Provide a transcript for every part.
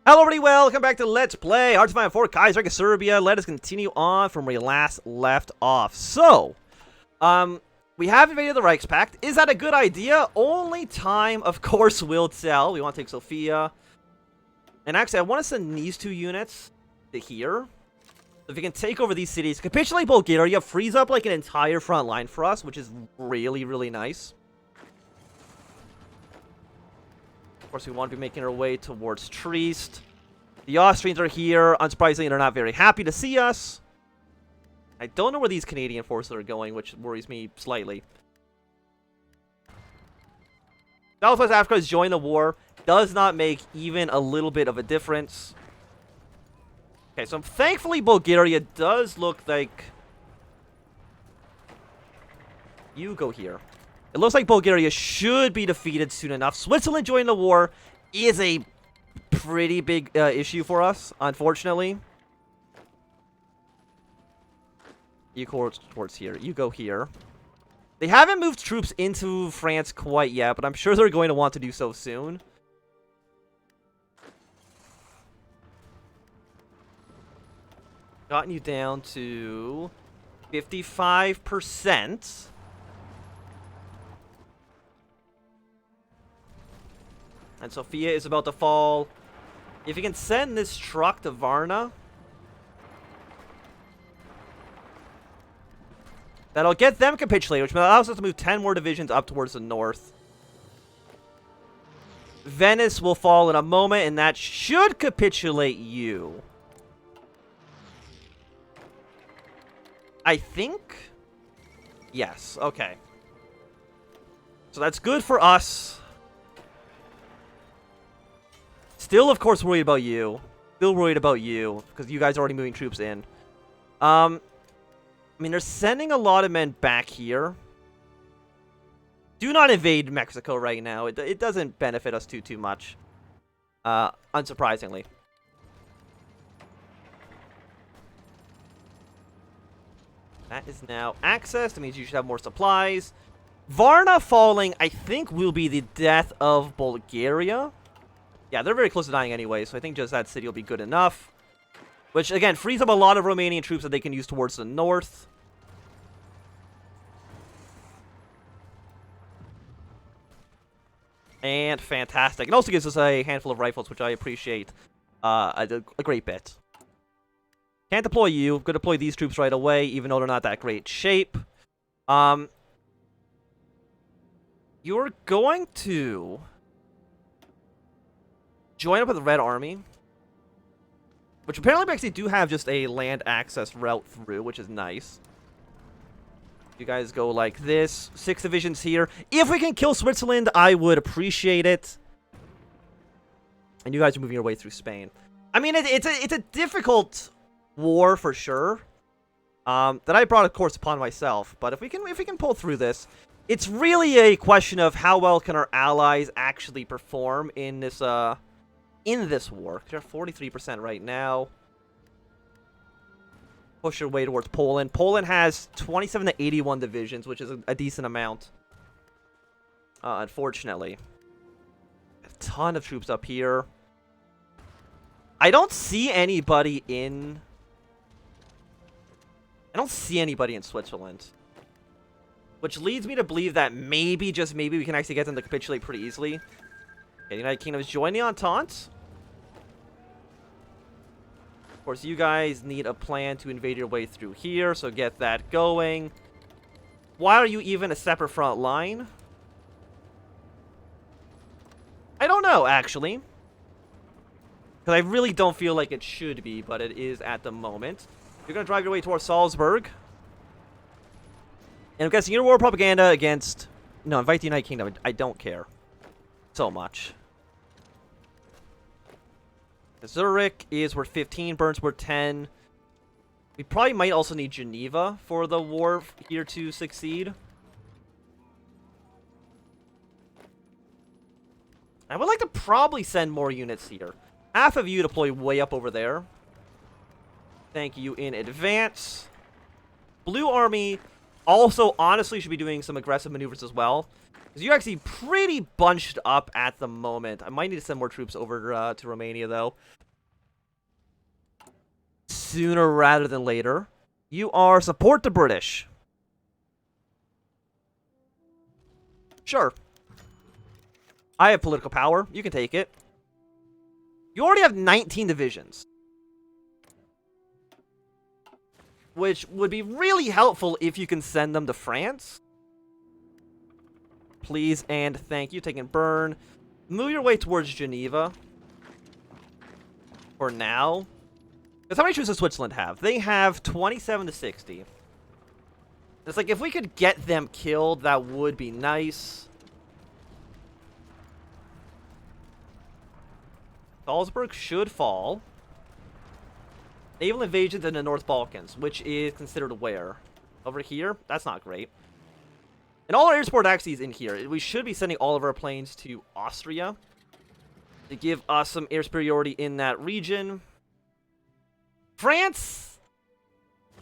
Hello everybody, welcome back to Let's Play HOI4 Kaiserreich Serbia. Let us continue on from where we last left off. So, we have invaded the Reichspakt. Is that a good idea? Only time, of course, will tell. We want to take Sofia. And actually, I want to send these two units to here. So if we can take over these cities, capitulate Bulgaria, frees up like an entire front line for us, which is really, really nice. Of course, we want to be making our way towards Trieste. The Austrians are here. Unsurprisingly, they're not very happy to see us. I don't know where these Canadian forces are going, which worries me slightly. Southwest Africa has joined the war. Does not make even a little bit of a difference. Okay, so thankfully Bulgaria does look like... You go here. It looks like Bulgaria should be defeated soon enough. Switzerland joining the war is a pretty big issue for us, unfortunately. You go towards here. You go here. They haven't moved troops into France quite yet, but I'm sure they're going to want to do so soon. Gotten you down to 55%. And Sofia is about to fall. If you can send this truck to Varna, that'll get them capitulated, which allows us to move 10 more divisions up towards the north. Venice will fall in a moment, and that should capitulate you. I think? Yes, okay. So that's good for us. Still, of course, worried about you. Still worried about you, because you guys are already moving troops in. I mean, they're sending a lot of men back here. Do not invade Mexico right now. It doesn't benefit us too much. Unsurprisingly. That is now accessed. That means you should have more supplies. Varna falling, I think, will be the death of Bulgaria. Yeah, they're very close to dying anyway, so I think just that city will be good enough. Which, again, frees up a lot of Romanian troops that they can use towards the north. And fantastic. It also gives us a handful of rifles, which I appreciate a great bit. Can't deploy you. Going to deploy these troops right away, even though they're not that great shape. You're going to join up with the Red Army, which apparently we actually do have just a land access route through, which is nice. You guys go like this. 6 divisions here. If we can kill Switzerland, I would appreciate it. And you guys are moving your way through Spain. I mean, it's a difficult war for sure. That I brought, of course, upon myself. But if we can pull through this, it's really a question of how well can our allies actually perform in this war. They're 43% right now. Push your way towards Poland. Poland has 27 to 81 divisions, which is a decent amount. Unfortunately. A ton of troops up here. I don't see anybody in... I don't see anybody in Switzerland. Which leads me to believe that maybe, just maybe, we can actually get them to capitulate pretty easily. Okay, the United Kingdom is joining the Entente. Of course, you guys need a plan to invade your way through here, so get that going. Why are you even a separate front line? I don't know, actually. Because I really don't feel like it should be, but it is at the moment. You're going to drive your way towards Salzburg. And I'm guessing your war propaganda against... No, invite the United Kingdom. I don't care so much. Zurich is worth 15, Bern's worth 10. We probably might also need Geneva for the war here to succeed. I would like to probably send more units here. Half of you deploy way up over there. Thank you in advance. Blue Army also honestly should be doing some aggressive maneuvers as well. Because you're actually pretty bunched up at the moment. I might need to send more troops over to Romania, though. Sooner rather than later. You are support the British. Sure. I have political power. You can take it. You already have 19 divisions. Which would be really helpful if you can send them to France. Please and thank you. Taking burn. Move your way towards Geneva. For now. Because how many troops does Switzerland have? They have 27 to 60. It's like, if we could get them killed, that would be nice. Salzburg should fall. Naval invasions in the North Balkans, which is considered where? Over here? That's not great. And all our air support actually is in here. We should be sending all of our planes to Austria to give us some air superiority in that region. France?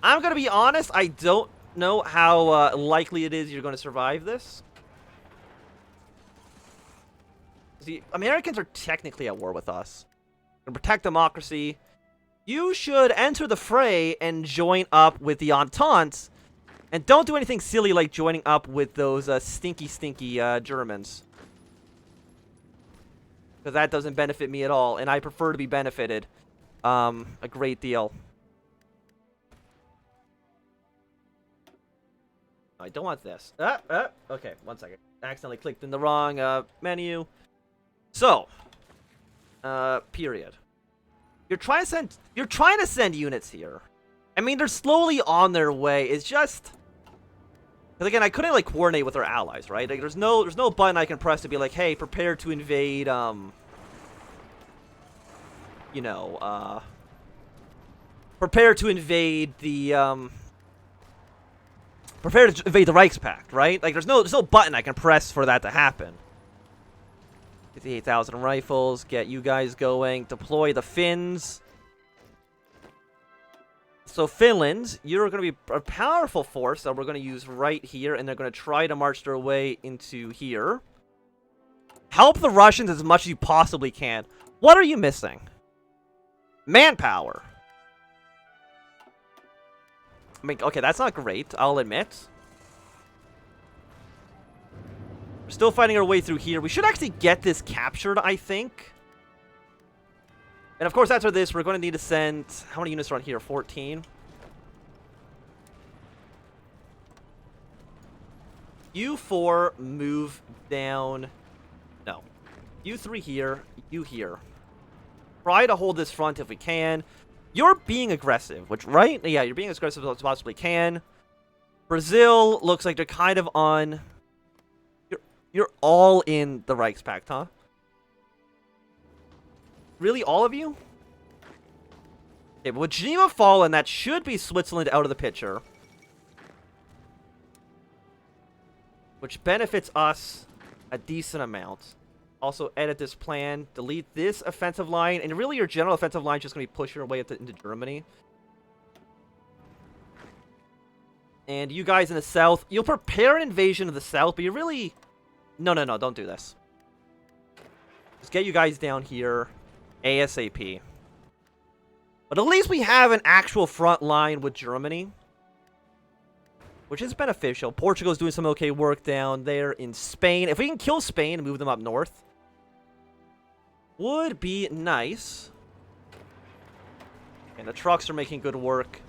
I'm going to be honest, I don't know how likely it is you're going to survive this. The Americans are technically at war with us. To protect democracy, you should enter the fray and join up with the Entente. And don't do anything silly like joining up with those stinky Germans. Because that doesn't benefit me at all, and I prefer to be benefited a great deal. I don't want this. Okay, one second. Accidentally clicked in the wrong menu. So, period. You're trying to send units here. I mean, they're slowly on their way. It's just, because again, I couldn't like coordinate with our allies, right? Like, there's no button I can press to be like, hey, prepare to invade. Prepare to invade the prepare to invade the Reichspakt, right? Like, there's no button I can press for that to happen. 58,000 rifles, get you guys going. Deploy the Finns. So Finland, you're going to be a powerful force that we're going to use right here, and they're going to try to march their way into here. Help the Russians as much as you possibly can. What are you missing? Manpower. I mean, okay, that's not great, I'll admit. We're still fighting our way through here. We should actually get this captured, I think. And of course, after this, we're going to need to send... How many units are on here? 14. U4, move down... No. U3 here, U here. Try to hold this front if we can. You're being aggressive, which, right? Yeah, you're being as aggressive as you possibly can. Brazil looks like they're kind of on... You're all in the Reichspakt, huh? Really, all of you? Okay, but with Geneva fallen, that should be Switzerland out of the picture. Which benefits us a decent amount. Also, edit this plan, delete this offensive line, and really your general offensive line is just going to be pushing your way into Germany. And you guys in the south, you'll prepare an invasion of the south, but you really... No, don't do this. Just get you guys down here ASAP. But at least we have an actual front line with Germany, which is beneficial. Portugal's doing some okay work down there in Spain. If we can kill Spain and move them up north, would be nice. And the trucks are making good work.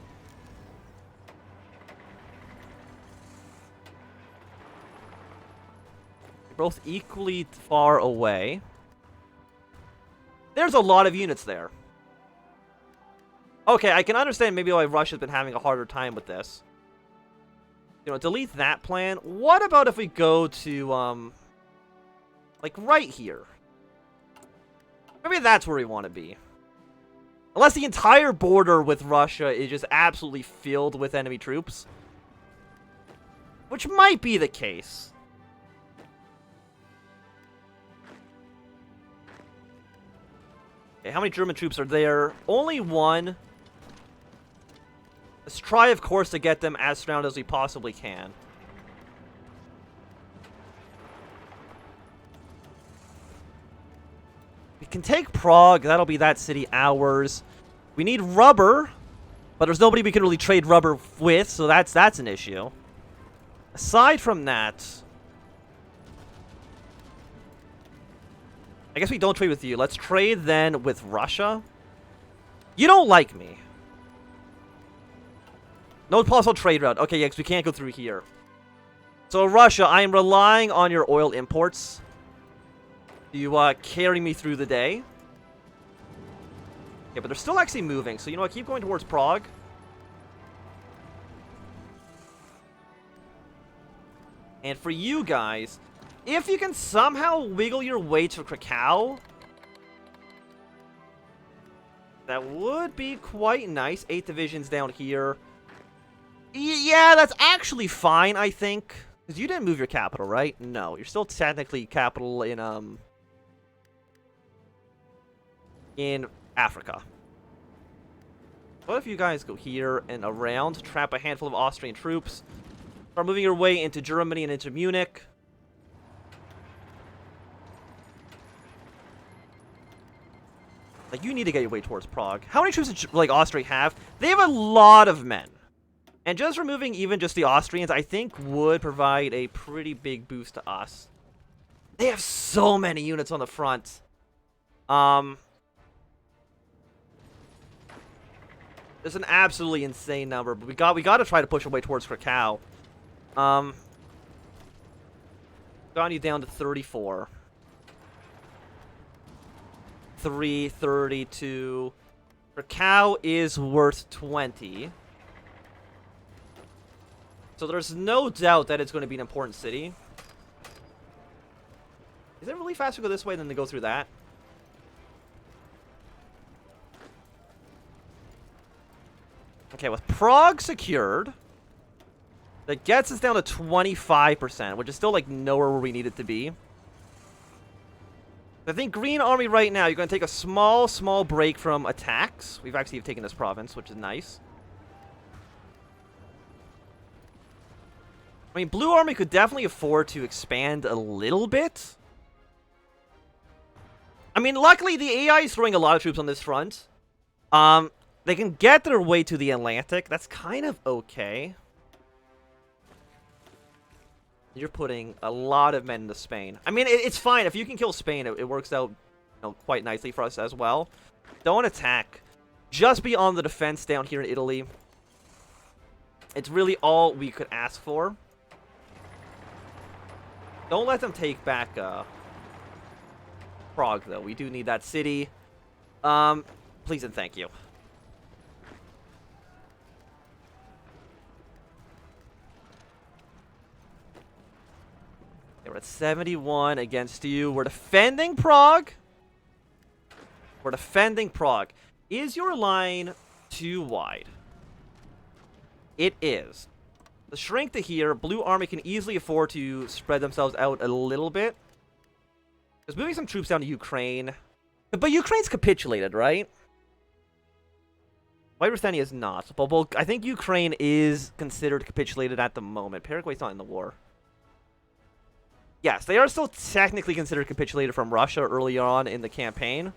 They're both equally far away. There's a lot of units there. Okay, I can understand maybe why Russia's been having a harder time with this. You know, delete that plan. What about if we go to, like, right here? Maybe that's where we want to be. Unless the entire border with Russia is just absolutely filled with enemy troops. Which might be the case. Okay, how many German troops are there? Only one. Let's try, of course, to get them as surrounded as we possibly can. We can take Prague. That'll be that city ours. We need rubber, but there's nobody we can really trade rubber with, so that's an issue. Aside from that, I guess we don't trade with you. Let's trade then with Russia. You don't like me. No possible trade route. Okay, yeah, because we can't go through here. So Russia, I am relying on your oil imports to carry me through the day. Yeah, but they're still actually moving. So, you know what? Keep going towards Prague. And for you guys, if you can somehow wiggle your way to Krakow, that would be quite nice. 8 divisions down here. Yeah, that's actually fine, I think. Because you didn't move your capital, right? No, you're still technically capital in Africa. What if you guys go here and around, trap a handful of Austrian troops, start moving your way into Germany and into Munich. Like, you need to get your way towards Prague. How many troops does, like, Austria have? They have a lot of men. And just removing even just the Austrians, I think, would provide a pretty big boost to us. They have so many units on the front. There's an absolutely insane number, but we got to try to push our way towards Krakow. Got you down to 34. 332. Krakow is worth 20. So there's no doubt that it's going to be an important city. Is it really faster to go this way than to go through that? Okay, with Prague secured, that gets us down to 25%, which is still, like, nowhere where we need it to be. I think Green Army right now, you're going to take a small break from attacks. We've actually taken this province, which is nice. I mean, Blue Army could definitely afford to expand a little bit. I mean, luckily, the AI is throwing a lot of troops on this front. They can get their way to the Atlantic. That's kind of okay. You're putting a lot of men into Spain. I mean, it's fine. If you can kill Spain, it works out, you know, quite nicely for us as well. Don't attack. Just be on the defense down here in Italy. It's really all we could ask for. Don't let them take back Prague, though. We do need that city. Please and thank you. We're at 71 against you. We're defending Prague. We're defending Prague. Is your line too wide? It is. The shrink to here, Blue Army can easily afford to spread themselves out a little bit. There's moving some troops down to Ukraine. But Ukraine's capitulated, right? White Ruthenia is not. But I think Ukraine is considered capitulated at the moment. Paraguay's not in the war. Yes, they are still technically considered capitulated from Russia early on in the campaign.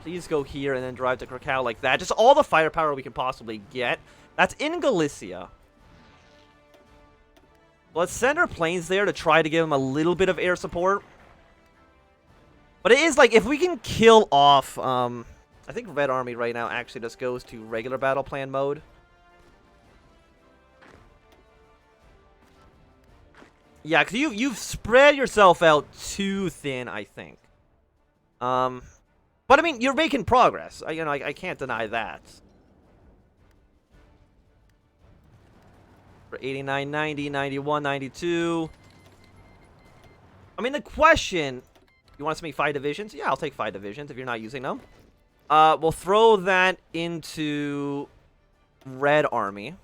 Please go here and then drive to Krakow like that. Just all the firepower we can possibly get. That's in Galicia. Let's send our planes there to try to give them a little bit of air support. But it is like, if we can kill off... I think Red Army right now actually just goes to regular battle plan mode. Yeah, because you've spread yourself out too thin, I think. But I mean, you're making progress. I can't deny that. For 89, 90, 91, 92. I mean, the question... You want us to make 5 divisions? Yeah, I'll take 5 divisions if you're not using them. We'll throw that into Red Army.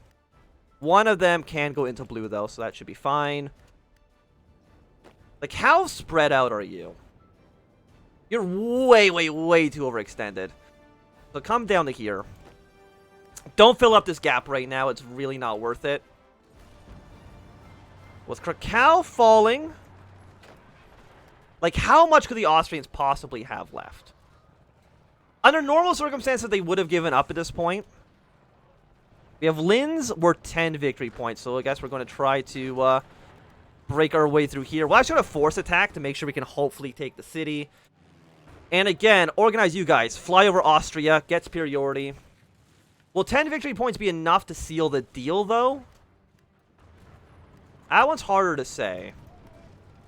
One of them can go into blue, though, so that should be fine. Like, how spread out are you? You're way too overextended. So come down to here. Don't fill up this gap right now. It's really not worth it. With Krakow falling, like, how much could the Austrians possibly have left? Under normal circumstances, they would have given up at this point. We have Linz worth 10 victory points, so I guess we're going to try to break our way through here. We're actually going to force attack to make sure we can hopefully take the city. And again, organize you guys. Fly over Austria, get superiority. Will 10 victory points be enough to seal the deal, though? That one's harder to say.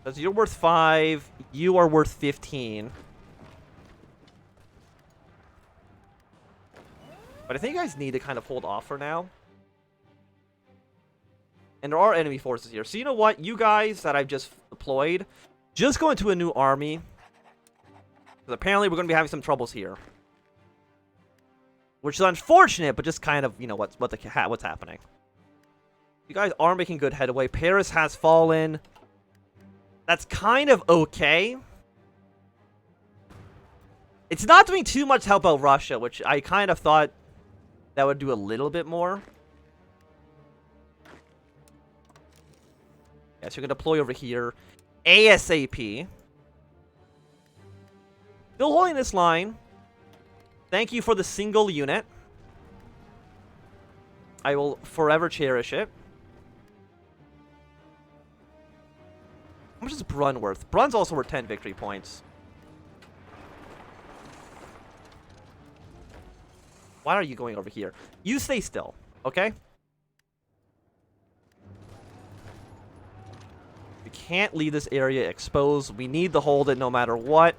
Because you're worth 5, you are worth 15. But I think you guys need to kind of hold off for now. And there are enemy forces here. So you know what? You guys that I've just deployed, just go into a new army. Because apparently we're going to be having some troubles here. Which is unfortunate, but just kind of, you know, what's happening. You guys are making good headway. Paris has fallen. That's kind of okay. It's not doing too much to help out Russia, which I kind of thought that would do a little bit more. Yeah, so you're going to deploy over here. ASAP. Still holding this line. Thank you for the single unit. I will forever cherish it. How much is Brunn worth? Brunn's also worth 10 victory points. Why are you going over here? You stay still, okay? We can't leave this area exposed. We need to hold it no matter what.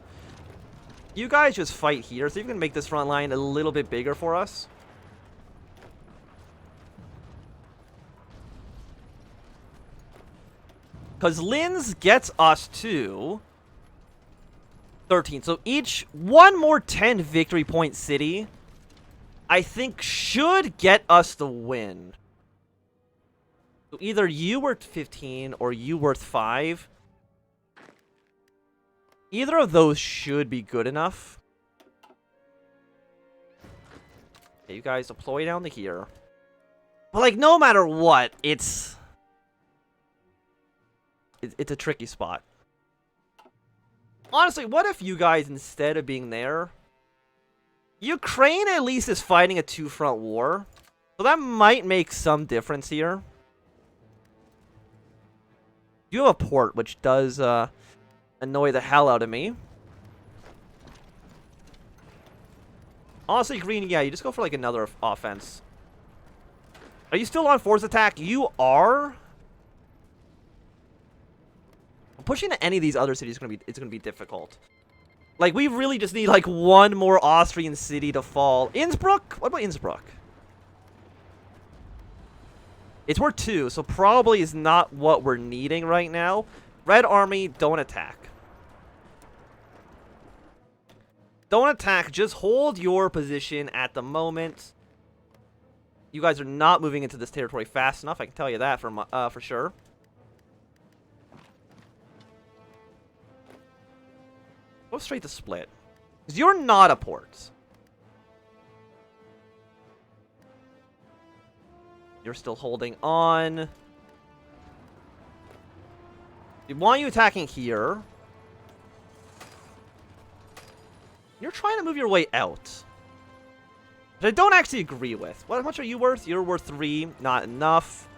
You guys just fight here. See if you can make this front line a little bit bigger for us. Because Linz gets us to 13. So each one more 10 victory point city, I think, should get us the win. So either you worth 15 or you worth 5. Either of those should be good enough. Okay, you guys deploy down to here. But, like, no matter what, it's a tricky spot. Honestly, what if you guys, instead of being there, Ukraine at least is fighting a two-front war. So that might make some difference here. You have a port, which does annoy the hell out of me. Honestly, Green, yeah, you just go for like another offense. Are you still on force attack? You are. Pushing to any of these other cities is gonna be difficult. Like, we really just need like one more Austrian city to fall. Innsbruck? What about Innsbruck? It's worth 2, so probably is not what we're needing right now. Red Army, don't attack. Don't attack, just hold your position at the moment. You guys are not moving into this territory fast enough, I can tell you that for sure. Go straight to Split. Because you're not a port. You're still holding on. We want you attacking here. You're trying to move your way out. But I don't actually agree with. How much are you worth? You're worth 3. Not enough.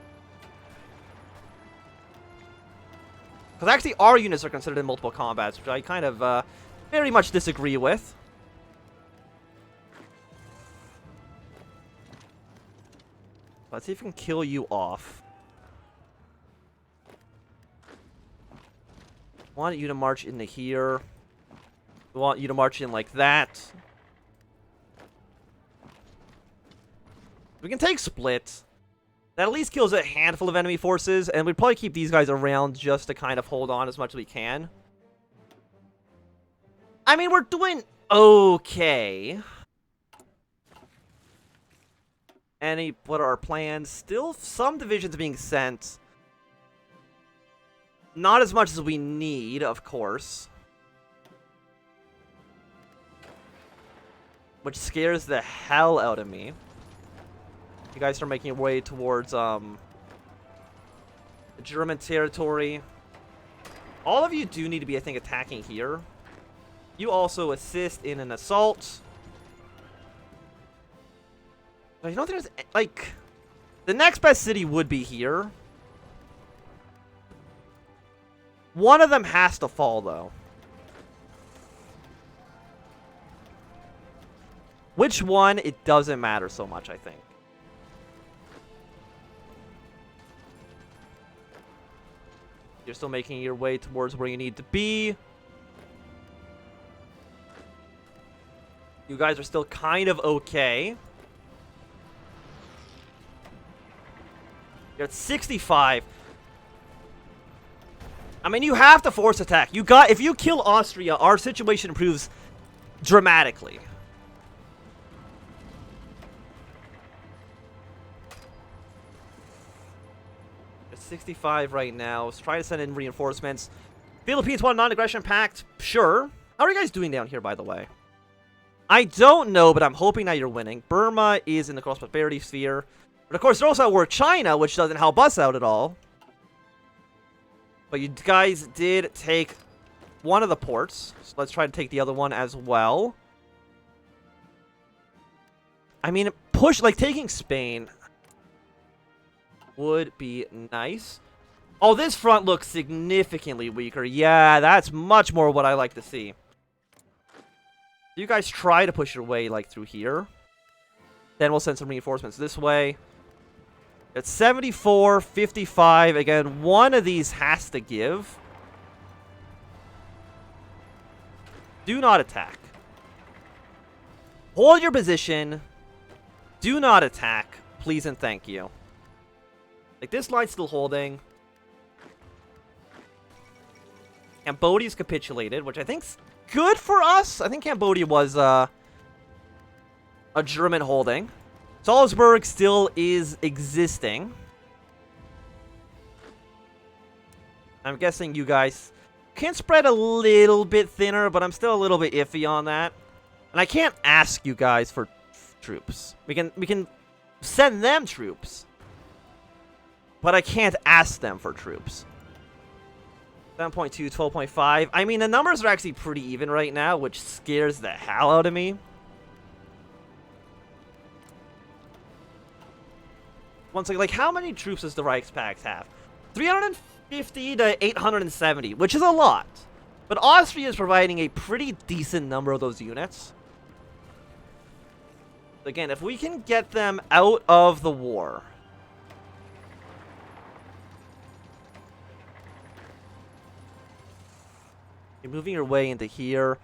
Because actually our units are considered in multiple combats, which I kind of very much disagree with. Let's see if we can kill you off. I want you to march into here. We want you to march in like that. We can take Split. That at least kills a handful of enemy forces, and we'd probably keep these guys around just to kind of hold on as much as we can. I mean, we're doing okay. What are our plans? Still some divisions being sent. Not as much as we need, of course. Which scares the hell out of me. You guys are making your way towards German territory. All of you do need to be, I think, attacking here. You also assist in an assault. But you don't think there's, like, the next best city would be here. One of them has to fall, though. Which one, it doesn't matter so much, I think. You're still making your way towards where you need to be. You guys are still kind of okay. You're at 65. I mean, you have to force attack. If you kill Austria, our situation improves dramatically. At 65 right now. Let's try to send in reinforcements. Philippines want a non-aggression pact? Sure. How are you guys doing down here, by the way? I don't know, but I'm hoping that you're winning. Burma is in the cross-prosperity sphere. But of course, they're also at war with China, which doesn't help us out at all. But you guys did take one of the ports. So let's try to take the other one as well. I mean, taking Spain would be nice. Oh, this front looks significantly weaker. Yeah, that's much more what I like to see. You guys try to push your way, like, through here. Then we'll send some reinforcements this way. It's 74, 55. Again, one of these has to give. Do not attack. Hold your position. Do not attack. Please and thank you. Like, this line's still holding. Cambodia's capitulated, which I think's good for us. I think Cambodia was a German holding. Salzburg still is existing. I'm guessing you guys can spread a little bit thinner, but I'm still a little bit iffy on that. And I can't ask you guys for troops. We can send them troops, but I can't ask them for troops. 7.2, 12.5. I mean, the numbers are actually pretty even right now, which scares the hell out of me. Once again, like, how many troops does the Reichspakt have? 350 to 870, which is a lot. But Austria is providing a pretty decent number of those units. Again, if we can get them out of the war. You're moving your way into here.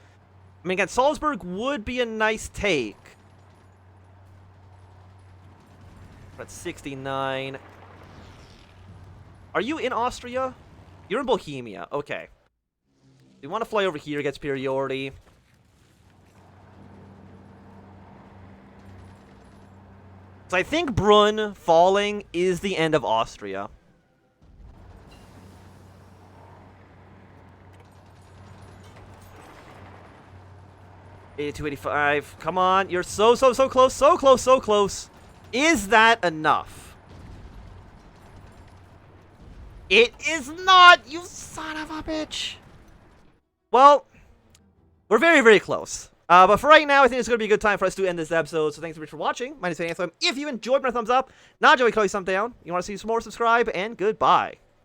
I mean, again, Salzburg would be a nice take. We're at 69. Are you in Austria? You're in Bohemia. Okay. You want to fly over here, get superiority. So I think Brunn falling is the end of Austria. $82.85. Come on. You're so close. So close. Is that enough? It is not, you son of a bitch. Well, we're very close. But for right now, I think it's going to be a good time for us to end this episode. So thanks so much for watching. My name is Anthem. If you enjoyed, my thumbs up. Not enjoy, call you thumb down. You want to see some more, subscribe, and goodbye.